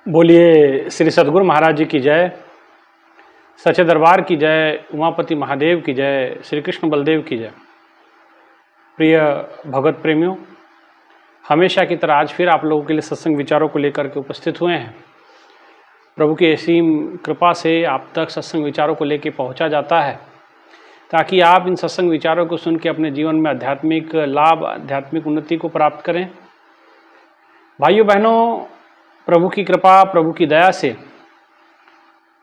बोलिए श्री सद्गुरु महाराज जी की जय, सच्चे दरबार की जय, उमापति महादेव की जय, श्री कृष्ण बलदेव की जय। प्रिय भगवत प्रेमियों, हमेशा की तरह आज फिर आप लोगों के लिए सत्संग विचारों को लेकर के उपस्थित हुए हैं। प्रभु की असीम कृपा से आप तक सत्संग विचारों को लेकर पहुंचा जाता है ताकि आप इन सत्संग विचारों को सुन के अपने जीवन में आध्यात्मिक लाभ, आध्यात्मिक उन्नति को प्राप्त करें। भाइयों बहनों, प्रभु की कृपा, प्रभु की दया से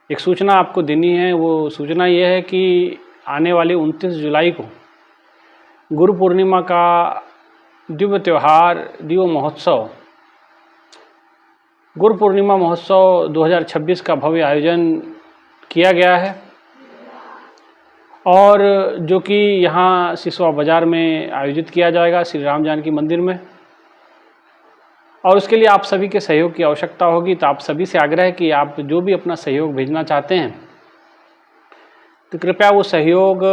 एक सूचना आपको देनी है। वो सूचना ये है कि आने वाली 29 जुलाई को गुरु पूर्णिमा का दिव्य त्यौहार, दिव्य महोत्सव, गुरु पूर्णिमा महोत्सव 2026 का भव्य आयोजन किया गया है और जो कि यहाँ सिसवा बाज़ार में आयोजित किया जाएगा श्री राम जानकी मंदिर में। और उसके लिए आप सभी के सहयोग की आवश्यकता होगी। तो आप सभी से आग्रह है कि आप जो भी अपना सहयोग भेजना चाहते हैं तो कृपया वो सहयोग,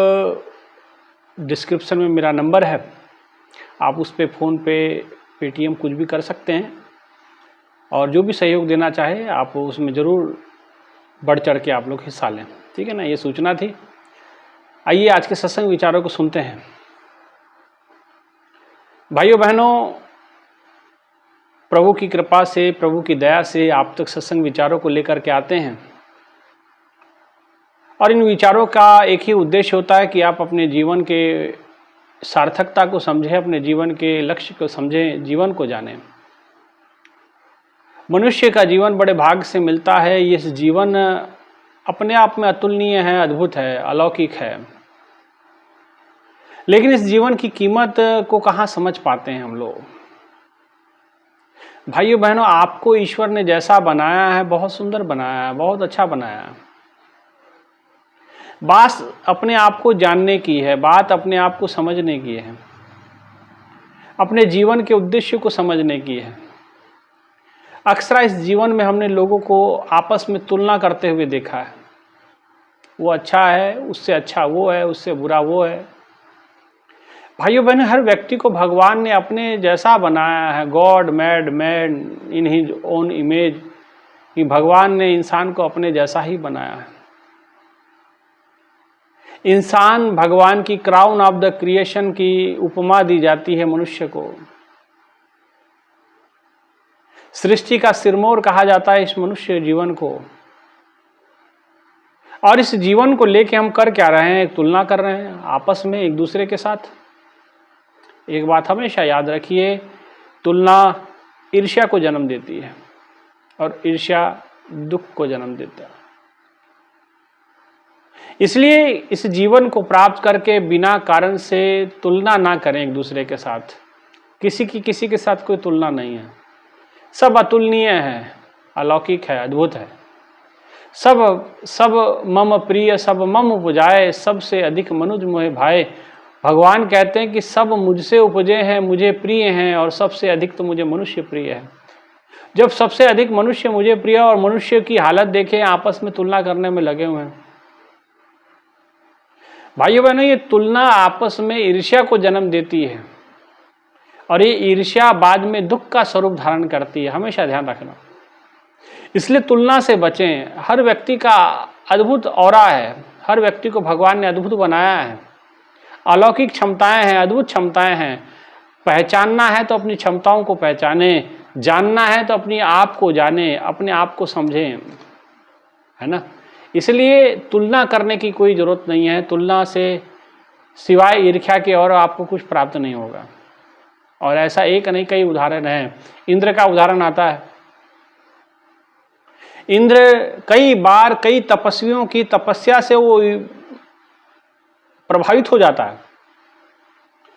डिस्क्रिप्शन में मेरा नंबर है, आप उस पर फ़ोन पे, पेटीएम कुछ भी कर सकते हैं और जो भी सहयोग देना चाहे आप उसमें ज़रूर बढ़ चढ़ के आप लोग हिस्सा लें। ठीक है ना, ये सूचना थी। आइए आज के सत्संग विचारों को सुनते हैं। भाइयों बहनों, प्रभु की कृपा से, प्रभु की दया से आप तक सत्संग विचारों को लेकर के आते हैं और इन विचारों का एक ही उद्देश्य होता है कि आप अपने जीवन के सार्थकता को समझें, अपने जीवन के लक्ष्य को समझें, जीवन को जानें। मनुष्य का जीवन बड़े भाग्य से मिलता है। ये जीवन अपने आप में अतुलनीय है, अद्भुत है, अलौकिक है, लेकिन इस जीवन की कीमत को कहाँ समझ पाते हैं हम लोग। भाइयों बहनों, आपको ईश्वर ने जैसा बनाया है, बहुत सुंदर बनाया है, बहुत अच्छा बनाया है। बात अपने आप को जानने की है, बात अपने आप को समझने की है, अपने जीवन के उद्देश्य को समझने की है। अक्सर इस जीवन में हमने लोगों को आपस में तुलना करते हुए देखा है। वो अच्छा है, उससे अच्छा वो है, उससे बुरा वो है। भाइयों बहनों, हर व्यक्ति को भगवान ने अपने जैसा बनाया है। God made man in his own image, कि भगवान ने इंसान को अपने जैसा ही बनाया है। इंसान भगवान की क्राउन ऑफ द क्रिएशन की उपमा दी जाती है मनुष्य को। सृष्टि का सिरमौर कहा जाता है इस मनुष्य जीवन को। और इस जीवन को लेके हम कर क्या रहे हैं? तुलना कर रहे हैं आपस में एक दूसरे के साथ। एक बात हमेशा याद रखिए, तुलना ईर्ष्या को जन्म देती है और ईर्ष्या दुख को जन्म देता है। इसलिए इस जीवन को प्राप्त करके बिना कारण से तुलना ना करें एक दूसरे के साथ। किसी के साथ कोई तुलना नहीं है। सब अतुलनीय है, अलौकिक है, अद्भुत है। सब मम प्रिय, सब मम उपजाए, सबसे अधिक मनुज मोहे भाए। भगवान कहते हैं कि सब मुझसे उपजे हैं, मुझे प्रिय हैं और सबसे अधिक तो मुझे मनुष्य प्रिय है। जब सबसे अधिक मनुष्य मुझे प्रिय और मनुष्य की हालत देखें, आपस में तुलना करने में लगे हुए हैं। भाइयों बहनों, ये तुलना आपस में ईर्ष्या को जन्म देती है और ये ईर्ष्या बाद में दुख का स्वरूप धारण करती है। हमेशा ध्यान रखना। इसलिए तुलना से बचें। हर व्यक्ति का अद्भुत ऑरा है, हर व्यक्ति को भगवान ने अद्भुत बनाया है। अलौकिक क्षमताएं हैं, अद्भुत क्षमताएं हैं। पहचानना है तो अपनी क्षमताओं को पहचाने, जानना है तो अपने आप को जाने, अपने आप को समझें, है ना। इसलिए तुलना करने की कोई जरूरत नहीं है। तुलना से सिवाय ईर्ष्या के और आपको कुछ प्राप्त नहीं होगा। और ऐसा एक नहीं, कई उदाहरण है। इंद्र का उदाहरण आता है। इंद्र कई बार कई तपस्वियों की तपस्या से वो प्रभावित हो जाता है।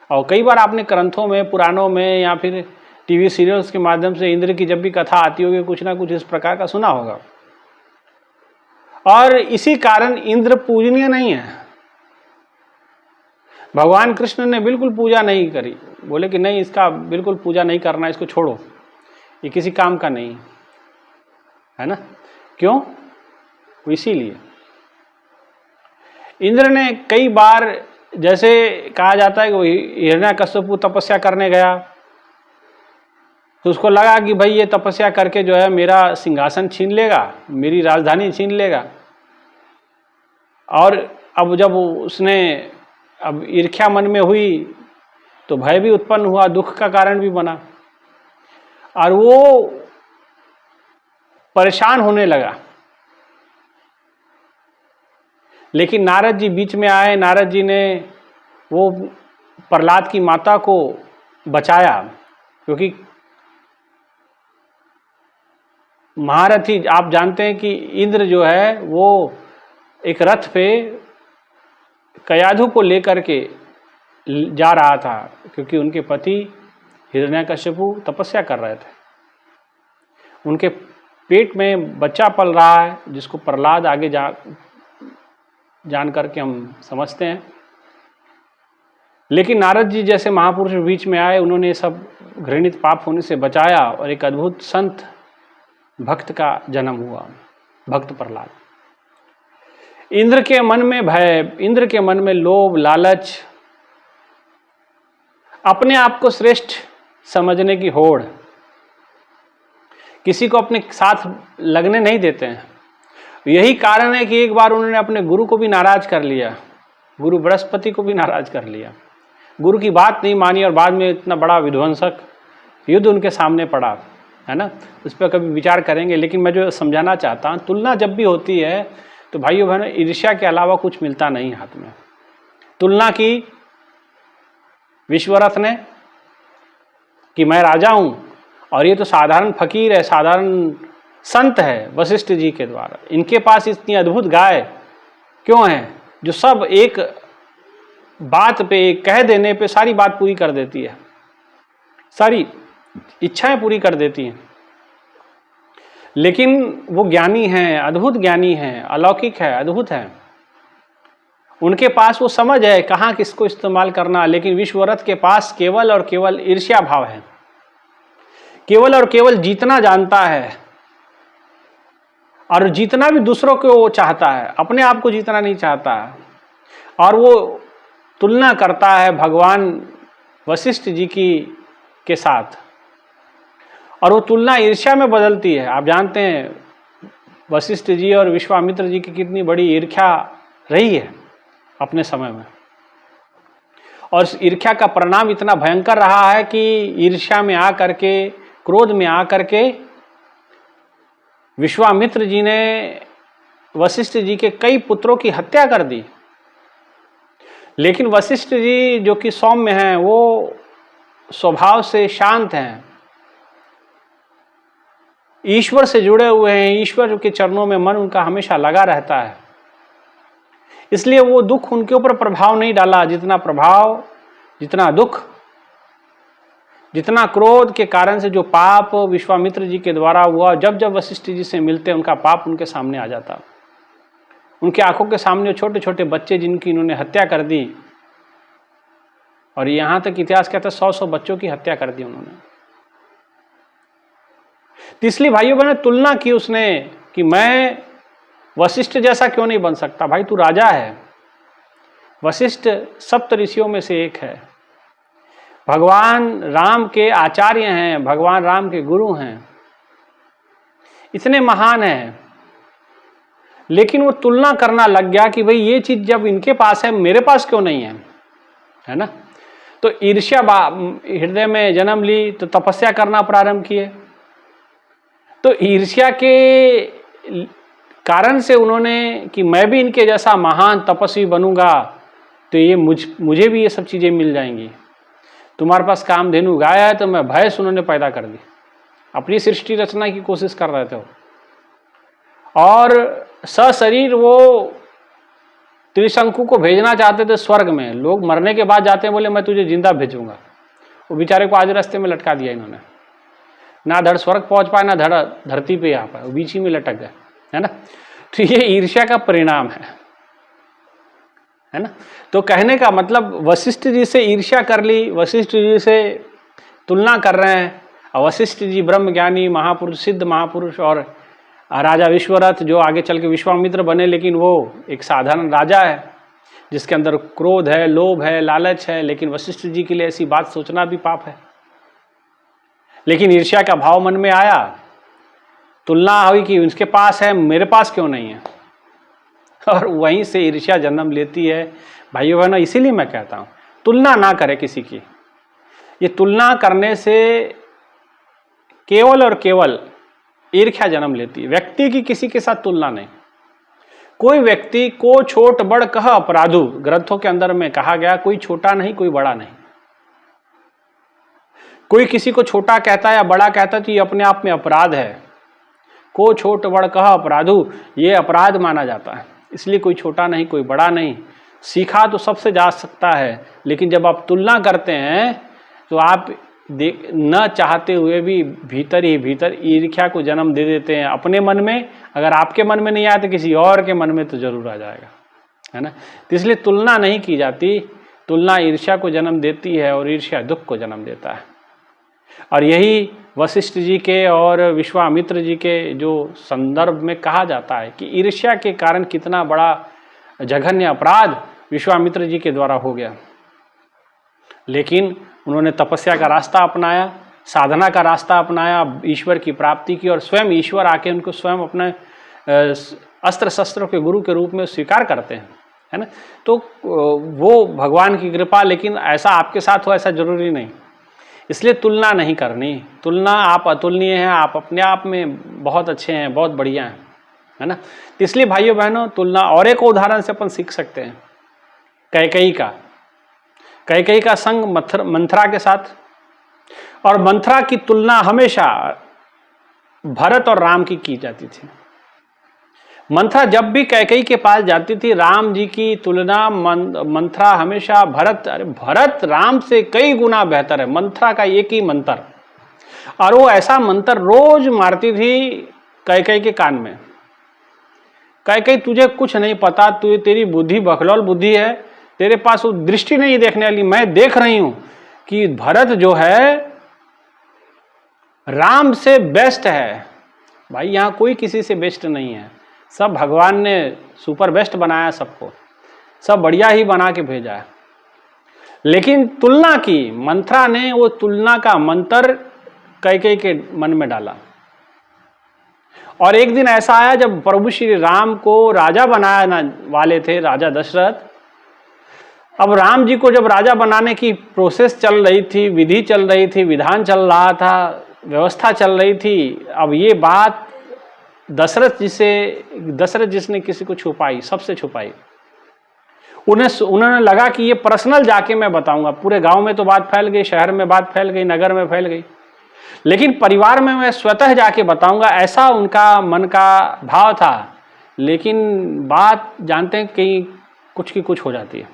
और कई बार आपने ग्रंथों में, पुराणों में या फिर टीवी सीरियल्स के माध्यम से इंद्र की जब भी कथा आती होगी, कुछ ना कुछ इस प्रकार का सुना होगा। और इसी कारण इंद्र पूजनीय नहीं है। भगवान कृष्ण ने बिल्कुल पूजा नहीं करी। बोले कि नहीं, इसका बिल्कुल पूजा नहीं करना, इसको छोड़ो, ये किसी काम का नहीं है ना। क्यों? इसीलिए इंद्र ने कई बार, जैसे कहा जाता है कि वो हिरण्याकश्यप तपस्या करने गया तो उसको लगा कि भाई ये तपस्या करके जो है मेरा सिंहासन छीन लेगा, मेरी राजधानी छीन लेगा। और अब जब उसने अब ईर्ष्या मन में हुई तो भय भी उत्पन्न हुआ, दुख का कारण भी बना, और वो परेशान होने लगा। लेकिन नारद जी बीच में आए। नारद जी ने वो प्रहलाद की माता को बचाया, क्योंकि महारथी, आप जानते हैं कि इंद्र जो है वो एक रथ पे कयाधु को लेकर के जा रहा था, क्योंकि उनके पति हिरण्यकश्यपु तपस्या कर रहे थे। उनके पेट में बच्चा पल रहा है, जिसको प्रहलाद आगे जान करके हम समझते हैं। लेकिन नारद जी जैसे महापुरुष बीच में आए, उन्होंने सब घृणित पाप होने से बचाया और एक अद्भुत संत भक्त का जन्म हुआ, भक्त प्रहलाद। इंद्र के मन में भय, इंद्र के मन में लोभ, लालच, अपने आप को श्रेष्ठ समझने की होड़, किसी को अपने साथ लगने नहीं देते हैं। यही कारण है कि एक बार उन्होंने अपने गुरु को भी नाराज कर लिया, गुरु बृहस्पति को भी नाराज कर लिया, गुरु की बात नहीं मानी, और बाद में इतना बड़ा विध्वंसक युद्ध उनके सामने पड़ा, है ना। उस पर कभी विचार करेंगे। लेकिन मैं जो समझाना चाहता हूँ, तुलना जब भी होती है तो भाइयों बहनों, ईर्ष्या के अलावा कुछ मिलता नहीं हाथ में। तुलना की विश्वरथ ने कि मैं राजा हूँ और ये तो साधारण फकीर है, साधारण संत है, वशिष्ठ जी के द्वारा। इनके पास इतनी अद्भुत गाय क्यों है, जो सब एक बात पे, कह देने पे सारी बात पूरी कर देती है, सारी इच्छाएं पूरी कर देती हैं। लेकिन वो ज्ञानी हैं, अद्भुत ज्ञानी हैं, अलौकिक है, अद्भुत है। उनके पास वो समझ है कहाँ किसको इस्तेमाल करना। लेकिन विश्वरथ के पास केवल और केवल ईर्ष्या भाव है, केवल और केवल जीतना जानता है, और जीतना भी दूसरों को वो चाहता है, अपने आप को जीतना नहीं चाहता है। और वो तुलना करता है भगवान वशिष्ठ जी के साथ, और वो तुलना ईर्ष्या में बदलती है। आप जानते हैं वशिष्ठ जी और विश्वामित्र जी की कितनी बड़ी ईर्ष्या रही है अपने समय में, और ईर्ष्या का परिणाम इतना भयंकर रहा है कि ईर्ष्या में आकर के, क्रोध में आकर के विश्वामित्र जी ने वशिष्ठ जी के कई पुत्रों की हत्या कर दी। लेकिन वशिष्ठ जी जो कि सौम्य हैं, वो स्वभाव से शांत हैं, ईश्वर से जुड़े हुए हैं, ईश्वर के चरणों में मन उनका हमेशा लगा रहता है। इसलिए वो दुख उनके ऊपर प्रभाव नहीं डाला, जितना प्रभाव, जितना दुख, जितना क्रोध के कारण से जो पाप विश्वामित्र जी के द्वारा हुआ। जब जब वशिष्ठ जी से मिलते, उनका पाप उनके सामने आ जाता। उनके आंखों के सामने छोटे छोटे बच्चे जिनकी इन्होंने हत्या कर दी, और यहां तक इतिहास कहता है 100 बच्चों की हत्या कर दी उन्होंने। तो इसलिए भाइयों बहनों, तुलना की उसने कि मैं वशिष्ठ जैसा क्यों नहीं बन सकता। भाई तू राजा है, वशिष्ठ सप्त ऋषियों में से एक है, भगवान राम के आचार्य हैं, भगवान राम के गुरु हैं, इतने महान हैं। लेकिन वो तुलना करना लग गया कि भाई ये चीज जब इनके पास है, मेरे पास क्यों नहीं है ना। तो ईर्ष्या हृदय में जन्म ली, तो तपस्या करना प्रारंभ किए। तो ईर्ष्या के कारण से उन्होंने कि मैं भी इनके जैसा महान तपस्वी बनूंगा, तो ये मुझे भी ये सब चीजें मिल जाएंगी। तुम्हारे पास कामधेनु गाय है, तो मैं भय उन्होंने पैदा कर दी, अपनी सृष्टि रचना की कोशिश कर रहे थे वो। और सशरीर वो त्रिशंकु को भेजना चाहते थे स्वर्ग में। लोग मरने के बाद जाते हैं, बोले मैं तुझे जिंदा भेजूंगा। वो बेचारे को आज रास्ते में लटका दिया इन्होंने, ना धड़ स्वर्ग पहुंच पाए, ना धड़ धरती पे आ पाए, वो बीच ही में लटक गए, है ना। तो ये ईर्ष्या का परिणाम है ना। तो कहने का मतलब, वशिष्ठ जी से ईर्ष्या कर ली, वशिष्ठ जी से तुलना कर रहे हैं। और वशिष्ठ जी ब्रह्मज्ञानी महापुरुष, सिद्ध महापुरुष, और राजा विश्वरथ जो आगे चल के विश्वामित्र बने, लेकिन वो एक साधारण राजा है जिसके अंदर क्रोध है, लोभ है, लालच है। लेकिन वशिष्ठ जी के लिए ऐसी बात सोचना भी पाप है। लेकिन ईर्ष्या का भाव मन में आया, तुलना हुई कि उसके पास है, मेरे पास क्यों नहीं है, और वहीं से ईर्ष्या जन्म लेती है। भाइयों बहनों, इसीलिए मैं कहता हूं तुलना ना करें किसी की। ये तुलना करने से केवल और केवल ईर्ष्या जन्म लेती है। व्यक्ति की किसी के साथ तुलना नहीं। कोई व्यक्ति को छोट बड़ कह अपराधु, ग्रंथों के अंदर में कहा गया, कोई छोटा नहीं कोई बड़ा नहीं। कोई किसी को छोटा कहता है या बड़ा कहता है तो ये अपने आप में अपराध है। को छोट बड़ कह अपराधु, ये अपराध माना जाता है। इसलिए कोई छोटा नहीं कोई बड़ा नहीं। सीखा तो सबसे जा सकता है, लेकिन जब आप तुलना करते हैं तो आप न चाहते हुए भी भीतर ही भीतर ईर्ष्या को जन्म दे देते हैं अपने मन में। अगर आपके मन में नहीं आया तो किसी और के मन में तो जरूर आ जाएगा, है ना। तो इसलिए तुलना नहीं की जाती। तुलना ईर्ष्या को जन्म देती है और ईर्ष्या दुख को जन्म देता है। और यही वशिष्ठ जी के और विश्वामित्र जी के जो संदर्भ में कहा जाता है कि ईर्ष्या के कारण कितना बड़ा जघन्य अपराध विश्वामित्र जी के द्वारा हो गया। लेकिन उन्होंने तपस्या का रास्ता अपनाया, साधना का रास्ता अपनाया, ईश्वर की प्राप्ति की, और स्वयं ईश्वर आके उनको स्वयं अपने अस्त्र शस्त्रों के गुरु के रूप में स्वीकार करते हैं, है ना। तो वो भगवान की कृपा, लेकिन ऐसा आपके साथ हो ऐसा जरूरी नहीं। इसलिए तुलना नहीं करनी। तुलना, आप अतुलनीय हैं, आप अपने आप में बहुत अच्छे हैं, बहुत बढ़िया हैं, है ना। तो इसलिए भाइयों बहनों, तुलना, और एक उदाहरण से अपन सीख सकते हैं कैकेयी का संग मंथरा के साथ। और मंथरा की तुलना हमेशा भरत और राम की जाती थी। मंथरा जब भी कैकेयी के पास जाती थी, राम जी की तुलना मंथरा हमेशा भरत राम से कई गुना बेहतर है। मंथरा का एक ही मंत्र, और वो ऐसा मंत्र रोज मारती थी कैकेयी के कान में। कैकेयी, तुझे कुछ नहीं पता, तेरी बुद्धि बकलौल बुद्धि है, तेरे पास वो दृष्टि नहीं देखने वाली। मैं देख रही हूं कि भरत जो है राम से बेस्ट है। भाई, यहां कोई किसी से बेस्ट नहीं है। सब भगवान ने सुपर बेस्ट बनाया, सबको सब बढ़िया ही बना के भेजा है। लेकिन तुलना की, मंथरा ने वो तुलना का मंत्र कैकेयी के मन में डाला। और एक दिन ऐसा आया जब प्रभु श्री राम को राजा बनाने वाले थे, राजा दशरथ। अब राम जी को जब राजा बनाने की प्रोसेस चल रही थी, विधि चल रही थी, विधान चल रहा था, व्यवस्था चल रही थी। अब ये बात दशरथ जिसने किसी को छुपाई, सबसे छुपाई। उन्होंने लगा कि ये पर्सनल जाके मैं बताऊंगा। पूरे गांव में तो बात फैल गई, शहर में बात फैल गई, नगर में फैल गई, लेकिन परिवार में मैं स्वतः जाके बताऊंगा, ऐसा उनका मन का भाव था। लेकिन बात जानते हैं कि कुछ की कुछ हो जाती है।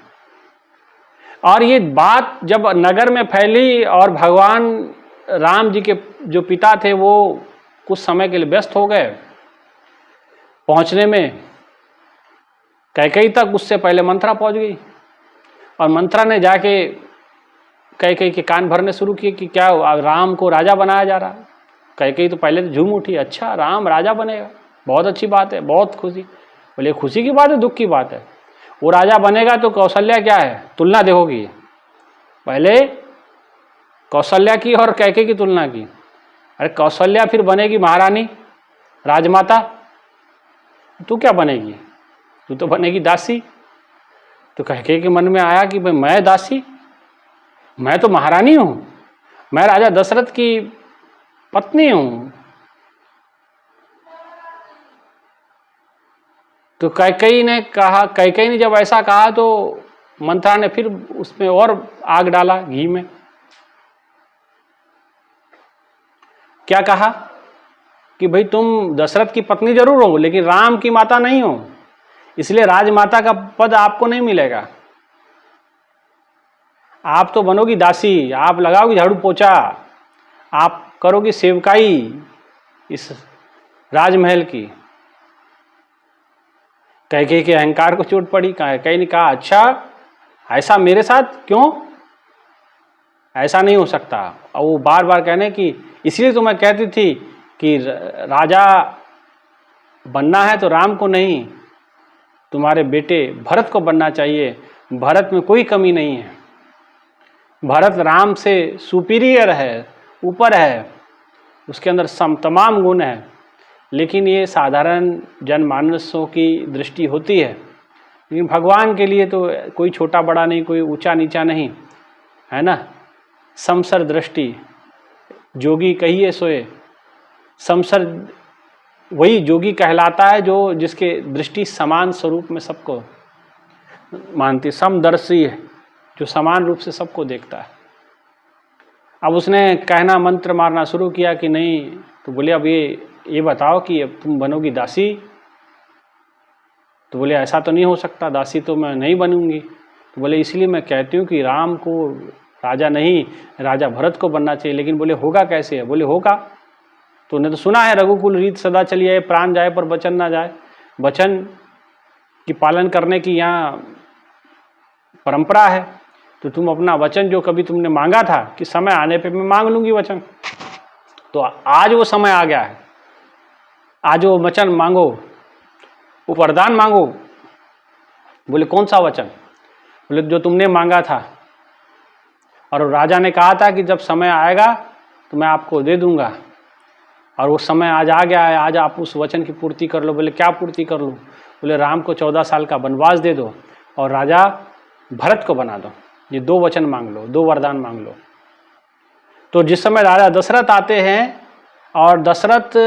और ये बात जब नगर में फैली और भगवान राम जी के जो पिता थे वो कुछ समय के लिए व्यस्त हो गए पहुंचने में कैकेयी तक। उससे पहले मंथरा पहुंच गई, और मंथरा ने जाके कैकेयी के कान भरने शुरू किए कि क्या राम को राजा बनाया जा रहा है। कैकेयी तो पहले तो झूम उठी, अच्छा राम राजा बनेगा, बहुत अच्छी बात है, बहुत खुशी। बोले खुशी की बात है, दुख की बात है। वो राजा बनेगा तो कौशल्या क्या है, तुलना देखोगी। पहले कौशल्या की और कैकेयी की तुलना की। अरे कौशल्या फिर बनेगी महारानी, राजमाता, तू क्या बनेगी, तू तो बनेगी दासी। तो कैकेयी के मन में आया कि भाई मैं दासी, मैं तो महारानी हूं, मैं राजा दशरथ की पत्नी हूं। तो कैकेयी ने जब ऐसा कहा तो मंथरा ने फिर उसमें और आग डाला घी में। क्या कहा कि भाई तुम दशरथ की पत्नी जरूर हो, लेकिन राम की माता नहीं हो, इसलिए राजमाता का पद आपको नहीं मिलेगा। आप तो बनोगी दासी, आप लगाओगी झाड़ू पोछा, आप करोगी सेवकाई इस राजमहल की। कैकेयी के अहंकार को चोट पड़ी। कैकेयी ने कहा अच्छा ऐसा मेरे साथ क्यों, ऐसा नहीं हो सकता। और वो बार बार कहने की, इसलिए तो मैं कहती थी कि राजा बनना है तो राम को नहीं, तुम्हारे बेटे भरत को बनना चाहिए। भरत में कोई कमी नहीं है, भरत राम से सुपीरियर है, ऊपर है, उसके अंदर तमाम गुण हैं, लेकिन ये साधारण जनमानसों की दृष्टि होती है। लेकिन भगवान के लिए तो कोई छोटा बड़ा नहीं, कोई ऊंचा नीचा नहीं, है ना। समसर दृष्टि, जोगी कहिए सोए। समसर वही जोगी कहलाता है जो जिसके दृष्टि समान स्वरूप में सबको मानती, समदर्शी है, जो समान रूप से सबको देखता है। अब उसने कहना मंत्र मारना शुरू किया कि नहीं, तो बोले अब ये बताओ कि अब तुम बनोगी दासी। तो बोले ऐसा तो नहीं हो सकता, दासी तो मैं नहीं बनूंगी। तो बोले इसलिए मैं कहती हूँ कि राम को राजा नहीं, राजा भरत को बनना चाहिए। लेकिन बोले होगा कैसे है? बोले होगा, तो उन्हें तो सुना है रघुकुल रीत सदा चली आए, प्राण जाए पर वचन ना जाए। वचन की पालन करने की यहाँ परंपरा है। तो तुम अपना वचन जो कभी तुमने मांगा था कि समय आने पे मैं मांग लूंगी वचन, तो आज वो समय आ गया है, आज वो वचन मांगो, वो वरदान मांगो। बोले कौन सा वचन? बोले जो तुमने मांगा था, और राजा ने कहा था कि जब समय आएगा तो मैं आपको दे दूंगा, और वो समय आज आ गया है, आज आप उस वचन की पूर्ति कर लो। बोले क्या पूर्ति कर लूँ? बोले राम को 14 साल का वनवास दे दो और राजा भरत को बना दो। ये 2 वचन मांग लो, 2 वरदान मांग लो। तो जिस समय राजा दशरथ आते हैं, और दशरथ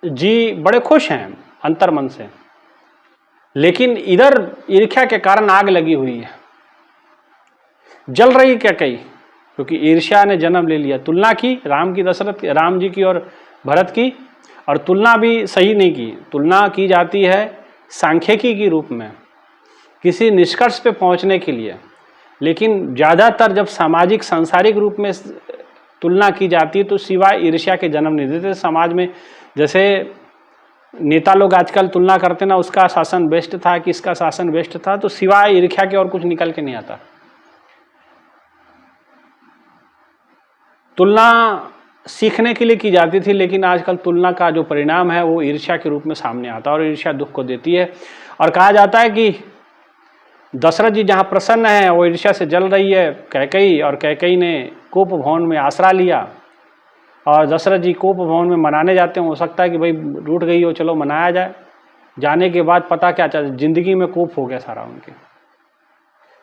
जी बड़े खुश हैं अंतर्मन से, लेकिन इधर ईर्ष्या के कारण आग लगी हुई है, जल रही क्या कहीं, क्योंकि ईर्ष्या ने जन्म ले लिया। तुलना की राम की, दशरथ राम जी की और भरत की, और तुलना भी सही नहीं की। तुलना की जाती है सांख्यिकी के रूप में, किसी निष्कर्ष पे पहुंचने के लिए। लेकिन ज़्यादातर जब सामाजिक सांसारिक रूप में तुलना की जाती है तो सिवाय ईर्ष्या के जन्म नहीं देते। समाज में जैसे नेता लोग आजकल तुलना करते ना, उसका शासन बेस्ट था कि इसका शासन बेस्ट था, तो सिवाय ईर्ष्या के और कुछ निकल के नहीं आता। तुलना सीखने के लिए की जाती थी, लेकिन आजकल तुलना का जो परिणाम है वो ईर्ष्या के रूप में सामने आता है, और ईर्ष्या दुख को देती है। और कहा जाता है कि दशरथ जी जहाँ प्रसन्न हैं वो ईर्ष्या से जल रही है कैकेयी, और कैकेयी ने कोप भवन में आसरा लिया, और दशरथ जी कोप भवन में मनाने जाते हैं। हो सकता है कि भाई रूठ गई हो, चलो मनाया जाए। जाने के बाद पता क्या चला, जिंदगी में कोप हो गया सारा, उनके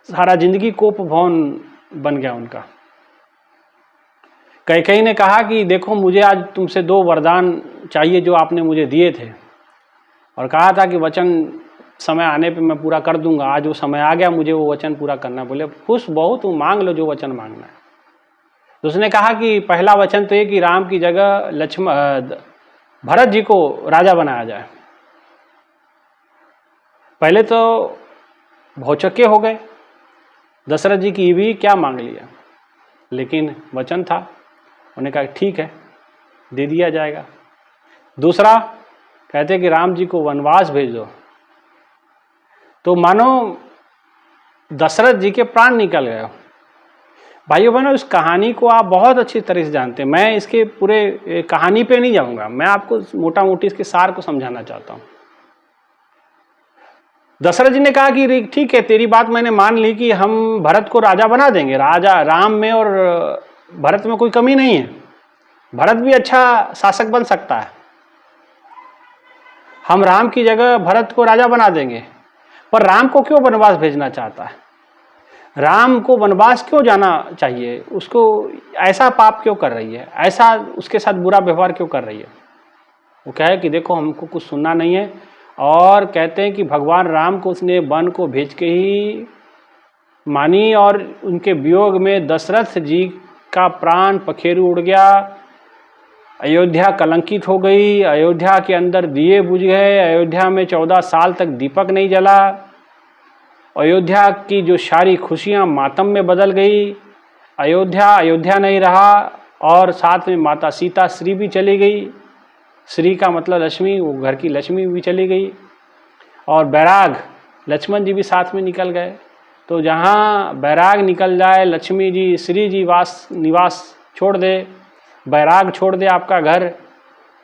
सारा जिंदगी कोप भवन बन गया उनका। कैकेयी ने कहा कि देखो मुझे आज तुमसे 2 वरदान चाहिए जो आपने मुझे दिए थे, और कहा था कि वचन समय आने पे मैं पूरा कर दूंगा। आज वो समय आ गया, मुझे वो वचन पूरा करना। बोले खुश बहुत हूँ, मांग लो जो वचन मांगना है। तो उसने कहा कि पहला वचन तो ये कि राम की जगह भरत जी को राजा बनाया जाए। पहले तो भौचक्के हो गए, दशरथ जी की भी क्या मांग लिया, लेकिन वचन था, उन्होंने कहा ठीक है दे दिया जाएगा। दूसरा कहते कि राम जी को वनवास भेज दो, तो मानो दशरथ जी के प्राण निकल गए। भाइयों बहनों, इस कहानी को आप बहुत अच्छी तरह से जानते हैं, मैं इसके पूरे कहानी पे नहीं जाऊंगा, मैं आपको मोटा मोटी इसके सार को समझाना चाहता हूं। दशरथ जी ने कहा कि ठीक है तेरी बात मैंने मान ली कि हम भरत को राजा बना देंगे। राजा राम में और भरत में कोई कमी नहीं है, भरत भी अच्छा शासक बन सकता है, हम राम की जगह भरत को राजा बना देंगे। पर राम को क्यों वनवास भेजना चाहता है? राम को वनवास क्यों जाना चाहिए? उसको ऐसा पाप क्यों कर रही है, ऐसा उसके साथ बुरा व्यवहार क्यों कर रही है? वो क्या है कि देखो हमको कुछ सुनना नहीं है, और कहते हैं कि भगवान राम को उसने वन को भेज के ही मानी, और उनके वियोग में दशरथ जी का प्राण पखेरु उड़ गया, अयोध्या कलंकित हो गई, अयोध्या के अंदर दिए बुझ गए, अयोध्या में 14 साल तक दीपक नहीं जला, अयोध्या की जो सारी खुशियां मातम में बदल गई, अयोध्या नहीं रहा, और साथ में माता सीता श्री भी चली गई। श्री का मतलब लक्ष्मी, वो घर की लक्ष्मी भी चली गई, और बैराग लक्ष्मण जी भी साथ में निकल गए। तो जहाँ बैराग निकल जाए, लक्ष्मी जी श्री जी निवास छोड़ दे, बैराग छोड़ दे आपका घर,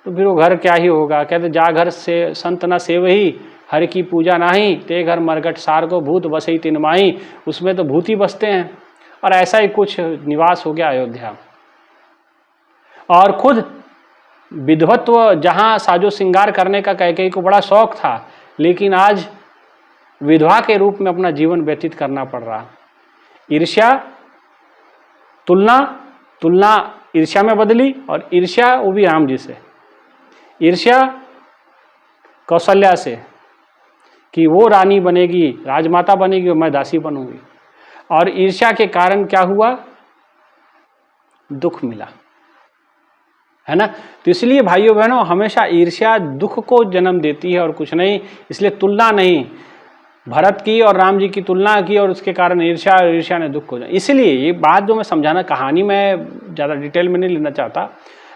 तो फिर वो घर क्या ही होगा। कहते जा घर से संत न सेवही, हर की पूजा नाही, ते घर मरघट सार को भूत बसई तिन माही। उसमें तो भूत ही बसते हैं, और ऐसा ही कुछ निवास हो गया अयोध्या। और खुद विधवत्व, जहाँ साजो श्रृंगार करने का कैकेयी को बड़ा शौक था, लेकिन आज विधवा के रूप में अपना जीवन व्यतीत करना पड़ रहा। ईर्ष्या, तुलना, तुलना ईर्ष्या में बदली, और ईर्ष्या वो भी राम जी से। ईर्ष्या कौशल्या से कि वो रानी बनेगी, राजमाता बनेगी और मैं दासी बनूंगी, और ईर्ष्या के कारण क्या हुआ, दुख मिला, है ना। तो इसलिए भाइयों बहनों, हमेशा ईर्ष्या दुख को जन्म देती है और कुछ नहीं। इसलिए तुलना नहीं, भरत की और राम जी की तुलना की और उसके कारण ईर्ष्या, और ईर्ष्या ने दुख को। इसलिए ये बात जो मैं समझाना, कहानी में ज़्यादा डिटेल में नहीं लेना चाहता,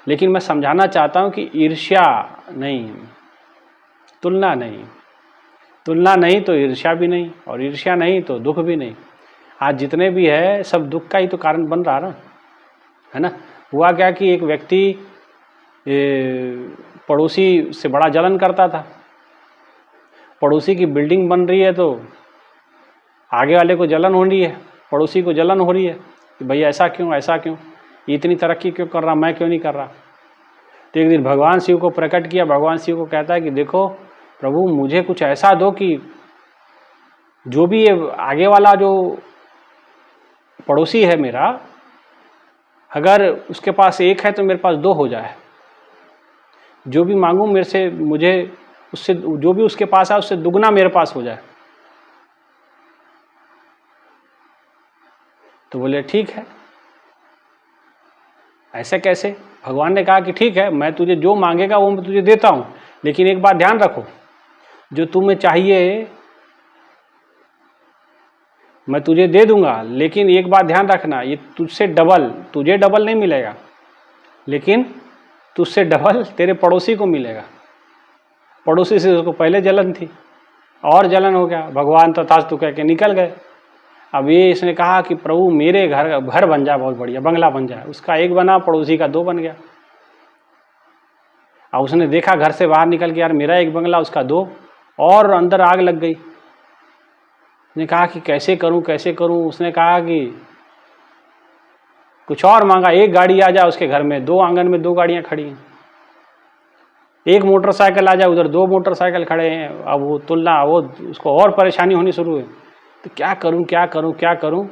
लेकिन मैं समझाना चाहता हूँ कि ईर्ष्या नहीं, तुलना नहीं, तुलना नहीं तो ईर्ष्या भी नहीं, और ईर्ष्या नहीं तो दुख भी नहीं। आज जितने भी है सब दुख का ही तो कारण बन रहा ना, है ना। हुआ क्या कि एक व्यक्ति पड़ोसी से बड़ा जलन करता था। पड़ोसी की बिल्डिंग बन रही है तो आगे वाले को जलन हो रही है, पड़ोसी को जलन हो रही है कि भाई ऐसा क्यों, ऐसा क्यों, इतनी तरक्की क्यों कर रहा, मैं क्यों नहीं कर रहा। तो एक दिन भगवान शिव को प्रकट किया। भगवान शिव को कहता है कि देखो प्रभु, मुझे कुछ ऐसा दो कि जो भी ये आगे वाला जो पड़ोसी है मेरा, अगर उसके पास एक है तो मेरे पास दो हो जाए। जो भी मांगूं मेरे से, मुझे उससे, जो भी उसके पास है उससे दुगना मेरे पास हो जाए। तो बोले ठीक है। ऐसे कैसे? भगवान ने कहा कि ठीक है, मैं तुझे जो मांगेगा वो मैं तुझे देता हूं, लेकिन एक बात ध्यान रखो, जो तुम्हें चाहिए मैं तुझे दे दूंगा, लेकिन एक बात ध्यान रखना, ये तुझसे डबल, तुझे डबल नहीं मिलेगा, लेकिन तुझसे डबल तेरे पड़ोसी को मिलेगा। पड़ोसी से उसको पहले जलन थी और जलन हो गया। भगवान तथास्तु कह के निकल गए। अब ये इसने कहा कि प्रभु मेरे घर बन जाए, बहुत बढ़िया बंगला बन जाए। उसका एक बना, पड़ोसी का दो बन गया। अब उसने देखा घर से बाहर निकल के, यार मेरा एक बंगला उसका दो, और अंदर आग लग गई। उसने कहा कि कैसे करूं, कैसे करूं। उसने कहा कि कुछ और मांगा, एक गाड़ी आ जाए उसके घर में, दो आंगन में दो गाड़ियां खड़ी हैं, एक मोटरसाइकिल आ जाए, उधर दो मोटरसाइकिल खड़े हैं। अब वो तुलना, वो उसको और परेशानी होनी शुरू हुई। तो क्या करूं, क्या करूं, क्या करूं।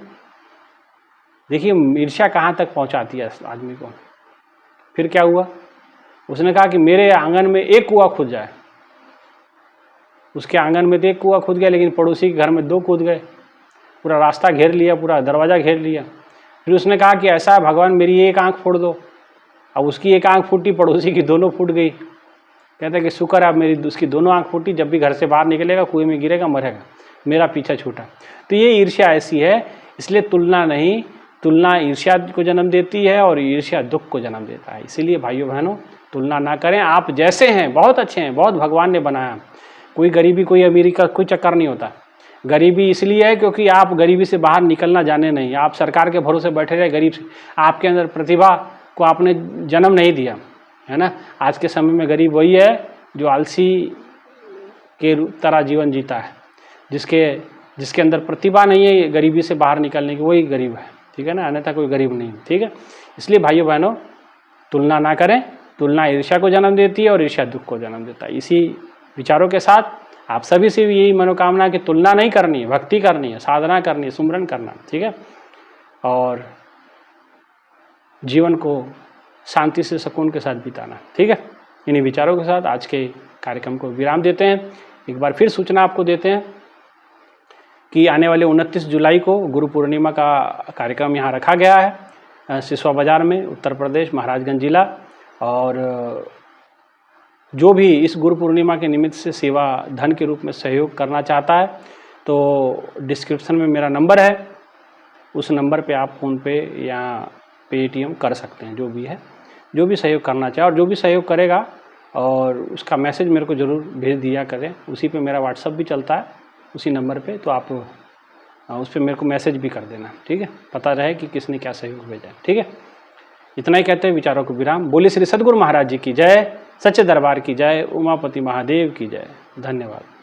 देखिए ईर्ष्या कहाँ तक पहुंचाती है आदमी को। फिर क्या हुआ, उसने कहा कि मेरे आंगन में एक कुआं खुद जाए। उसके आंगन में तो एक कुआं खुद गया, लेकिन पड़ोसी के घर में दो कूद गए। पूरा रास्ता घेर लिया, पूरा दरवाज़ा घेर लिया। फिर उसने कहा कि ऐसा है भगवान, मेरी एक आंख फोड़ दो। अब उसकी एक आंख फूटी, पड़ोसी की दोनों फूट गई। कहता है कि शुक्र है अब मेरी उसकी दोनों आंख फूटी, जब भी घर से बाहर निकलेगा कुएं में गिरेगा, मरेगा, मेरा पीछा छूटा। तो ये ईर्ष्या ऐसी है। इसलिए तुलना नहीं, तुलना ईर्ष्या को जन्म देती है और ईर्ष्या दुख को जन्म देता है। इसीलिए भाइयों बहनों, तुलना ना करें। आप जैसे हैं बहुत अच्छे हैं, बहुत भगवान ने बनाया। कोई गरीबी, कोई अमीरी का कोई चक्कर नहीं होता। गरीबी इसलिए है क्योंकि आप गरीबी से बाहर निकलना जाने नहीं। आप सरकार के भरोसे बैठे रहे गरीब से, आपके अंदर प्रतिभा को आपने जन्म नहीं दिया, है ना। आज के समय में गरीब वही है जो आलसी के तरह जीवन जीता है, जिसके अंदर प्रतिभा नहीं है गरीबी से बाहर निकलने की, वही गरीब है, ठीक है ना। अन्यथा कोई गरीब नहीं है, ठीक है। इसलिए भाइयों बहनों, तुलना ना करें। तुलना ईर्ष्या को जन्म देती है और ईर्ष्या दुख को जन्म देता है। इसी विचारों के साथ आप सभी से भी यही मनोकामना कि तुलना नहीं करनी है, भक्ति करनी है, साधना करनी है, सुमरन करना, ठीक है। और जीवन को शांति से, सुकून के साथ बिताना, ठीक है। इन्हीं विचारों के साथ आज के कार्यक्रम को विराम देते हैं। एक बार फिर सूचना आपको देते हैं कि आने वाले 29 जुलाई को गुरु पूर्णिमा का कार्यक्रम यहाँ रखा गया है सिसवा बाजार में, उत्तर प्रदेश, महाराजगंज जिला। और जो भी इस गुरु पूर्णिमा के निमित्त से सेवा धन के रूप में सहयोग करना चाहता है तो डिस्क्रिप्शन में मेरा नंबर है, उस नंबर पे आप फ़ोनपे या पेटीएम कर सकते हैं। जो भी है, जो भी सहयोग करना चाहे और जो भी सहयोग करेगा, और उसका मैसेज मेरे को ज़रूर भेज दिया करें। उसी पे मेरा व्हाट्सअप भी चलता है, उसी नंबर पे, तो आप उस पर मेरे को मैसेज भी कर देना, ठीक है। पता रहे कि किसने क्या सहयोग भेजा है, ठीक है। इतना ही कहते हैं, विचारों को विराम। बोले श्री सद्गुरु महाराज जी की जय, सच्चे दरबार की जय, उमापति महादेव की जय। धन्यवाद।